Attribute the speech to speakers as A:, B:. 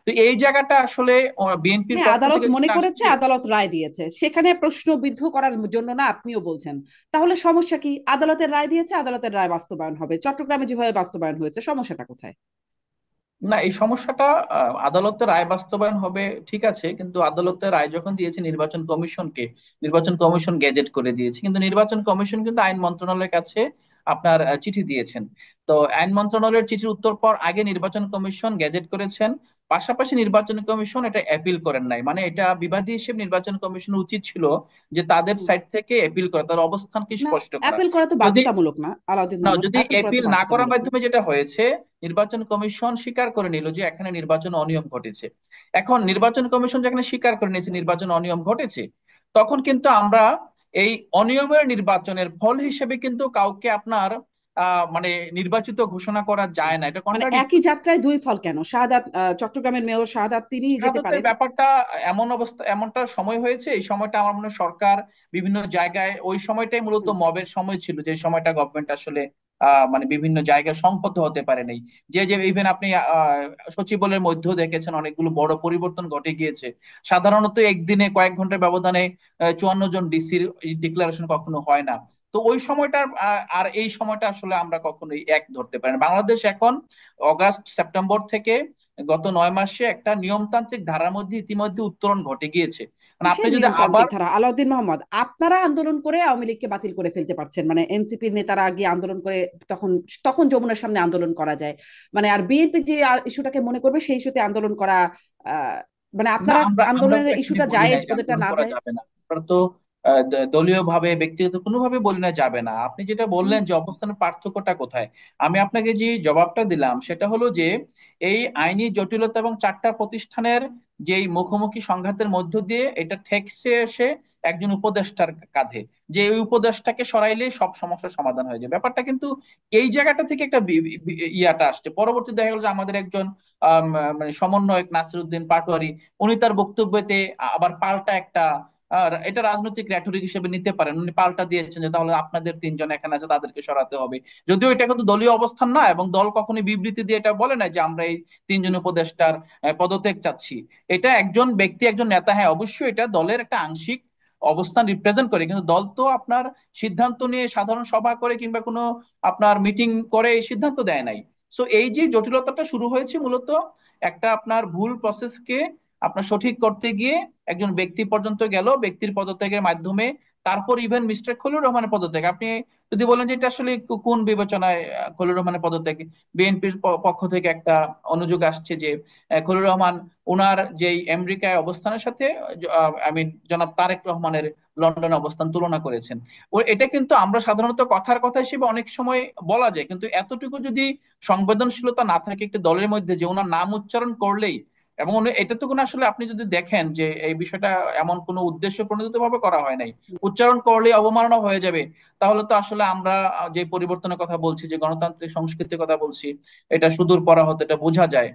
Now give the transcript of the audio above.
A: তো এই জায়গাটা আসলে বিএনপির
B: মানে
A: পক্ষ
B: আদালত
A: থেকে
B: মনে
A: যেটা
B: করেছে,
A: আসছে।
B: আদালত রায় দিয়েছে, সেখানে প্রশ্নবিদ্ধ করার জন্য না আপনিও বলছেন। তাহলে সমস্যা কি? আদালতের রায় দিয়েছে, আদালতের রায় বাস্তবায়ন হবে। চট্টগ্রামে যেভাবে বাস্তবায়ন হয়েছে, সমস্যাটা কোথায়?
A: না, এই সমস্যাটা আদালতের রায় বাস্তবায়ন হবে ঠিক আছে, কিন্তু আদালতের রায় যখন দিয়েছে নির্বাচন কমিশনকে, নির্বাচন কমিশন গেজেট করে দিয়েছে, কিন্তু নির্বাচন কমিশন কিন্তু আইন মন্ত্রণালয়ের কাছে আপনার চিঠি দিয়েছেন। তো আইন মন্ত্রণালয়ের চিঠির উত্তর পর আগে নির্বাচন কমিশন গেজেট করেছেন, পাশাপাশি নির্বাচন কমিশন এটা অ্যাপিল করেন নাই। মানে এটা বিবাদী হিসেবে নির্বাচন কমিশনের উচিত ছিল যে তাদের
B: হুম।
A: সাইড থেকে অ্যাপিল করা, তার অবস্থানকে
B: না,
A: স্পষ্ট করা।
B: অ্যাপিল করা তো
A: যদি
B: বাধ্যতামূলক না আলাউদ্দিন
A: না,
B: মোহাম্মদ,
A: যদি
B: অ্যাপিল করা তো
A: এপিল না করার
B: বাধ্যতামূলক না।
A: মাধ্যমে যেটা হয়েছে, নির্বাচন কমিশন স্বীকার করে নিল যে এখানে নির্বাচন অনিয়ম ঘটেছে। এখন নির্বাচন কমিশন যেখানে স্বীকার করে নিয়েছে নির্বাচন অনিয়ম ঘটেছে, তখন কিন্তু আমরা এই অনিয়মের নির্বাচনের ফল হিসেবে কিন্তু কাউকে আপনার মানে নির্বাচিত ঘোষণা করা যায় না, এটা
B: মানে
A: কন্ট্রাডিক্ট।
B: একই যাত্রায় দুই ফল কেন? শাহাদাত, চট্টগ্রামের মেয়র শাহাদাত তিনি যেতে
A: শাহাদাতের
B: পারেন।
A: ব্যাপারটা এমন অবস্থা, এমনটা সময় হয়েছে, এই সময়টা আমার মনে হয় সরকার বিভিন্ন জায়গায়, ওই সময়টাই মূলত
B: হুম।
A: মবের সময় ছিল, যে সময়টা গভর্নমেন্ট আসলে মানে বিভিন্ন জায়গায় সংহত হতে পারে নাই। যে যে ইভেন আপনি সচিবালয়ের মধ্যেও দেখেছেন অনেকগুলো বড় পরিবর্তন ঘটে গিয়েছে। সাধারণত একদিনে কয়েক ঘন্টার ব্যবধানে 54 জন ডিসির ডিক্লারেশন কখনো হয় না। তো ওই সময়টার আর এই সময়টা আসলে আমরা কখনোই এক ধরতে পারি না। বাংলাদেশ এখন অগাস্ট সেপ্টেম্বর থেকে গত 9 মাসে একটা নিয়মতান্ত্রিক ধারার মধ্যে ইতিমধ্যে উত্তরণ ঘটে গিয়েছে। মানে আপনি
B: কিসের
A: যদি আবার,
B: নিয়মতান্ত্রিক ধারা? আলাউদ্দিন মোহাম্মদ, আপনারা আন্দোলন করে আওয়ামী লীগকে বাতিল করে ফেলতে পারছেন, মানে এনসিপির নেতারা গিয়ে আন্দোলন করে, তখন তখন যমুনার সামনে আন্দোলন করা যায়। মানে আর বিএনপি যে ইস্যুটাকে মনে করবে সেই ইস্যুতে আন্দোলন করা, আহ, মানে
A: না,
B: আপনারা
A: আমরা আমরা তো
B: আন্দোলনের
A: অ্যাকচুয়ালি
B: ইস্যুটা
A: বলি নাই
B: জায়েজ,
A: যে
B: ওদেরটা
A: আন্দোলন
B: না
A: করা
B: জায়েজ।
A: যাবে না। আমরা তো দলীয় ভাবে ব্যক্তিগত কোনোভাবে বলি না যাবে না। আপনি যেটা
B: হুম।
A: বললেন যে অবস্থানের পার্থক্যটা কোথায়, আমি আপনাকে যে জবাবটা দিলাম সেটা হলো যে এই আইনি জটিলতা এবং চারটা প্রতিষ্ঠানের যেই মুখোমুখি সংঘাতের মধ্য দিয়ে এটা ঠেকছে এসে একজন উপদেষ্টার কাঁধে, যে এই উপদেষ্টাকে সরাইলে সব সমস্যার সমাধান হয়ে যায়। ব্যাপারটা কিন্তু এই জায়গাটা থেকে একটা ইয়াটা আসছে। পরবর্তী দেখা গেল যে আমাদের একজন মানে সমন্বয়ক নাসিরউদ্দিন পাটোয়ারি, উনি তার বক্তব্যতে আবার পাল্টা একটা এটা রাজনৈতিক র‍্যাটরিক হিসেবে নিতে পারেন, উনি পাল্টা দিয়েছেন যে তাহলে আপনাদের তিনজন এখানে আছে তাদেরকে সরাতে হবে। যদিও এটা কিন্তু দলীয় অবস্থান না, এবং দল কখনোই বিবৃতি দিয়ে এটা বলে না যে আমরা এই তিনজন উপদেষ্টার পদত্যাগ চাচ্ছি। এটা একজন ব্যক্তি, একজন নেতা, হ্যাঁ অবশ্যই এটা দলের একটা আংশিক অবস্থান রিপ্রেজেন্ট করে, কিন্তু দল তো আপনার সিদ্ধান্ত নিয়ে সাধারণ সভা করে কিংবা কোনো আপনার মিটিং করে এই সিদ্ধান্ত দেয় নাই। সো এই যে জটিলতাটা শুরু হয়েছে মূলত একটা আপনার ভুল প্রসেসকে আপনার সঠিক করতে গিয়ে একজন ব্যক্তি পর্যন্ত গেল, ব্যক্তির পদত্যাগের মাধ্যমে তারপর ইভেন মিস্টার খলিলুর রহমানের পদত্যাগ। আপনি যদি বলেন যে এটা আসলে কোন বিবেচনায় খলিলুর রহমানের পদত্যাগ, বিএনপির পক্ষ থেকে একটা অনুযোগ আসছে যে খলিলুর রহমান ওনার যেই আমেরিকায় অবস্থানের সাথে আমি জনাব তারেক রহমানের লন্ডনে অবস্থান তুলনা করেছেন। ও এটা কিন্তু আমরা সাধারণত কথার কথা হিসেবে অনেক সময় বলা যায়, কিন্তু এতটুকু যদি সংবেদনশীলতা না থাকে একটি দলের মধ্যে যে ওনার নাম উচ্চারণ করলেই, এবং এটা তো কোনো আসলে আপনি যদি দেখেন যে এই বিষয়টা এমন কোনো উদ্দেশ্য প্রণোদিত ভাবে করা হয় নাই, উচ্চারণ করলেই অবমাননা হয়ে যাবে, তাহলে তো আসলে আমরা যে পরিবর্তনের কথা বলছি, যে গণতান্ত্রিক সংস্কৃতির কথা বলছি, এটা সুদূর পরা হতে এটা বোঝা যায়।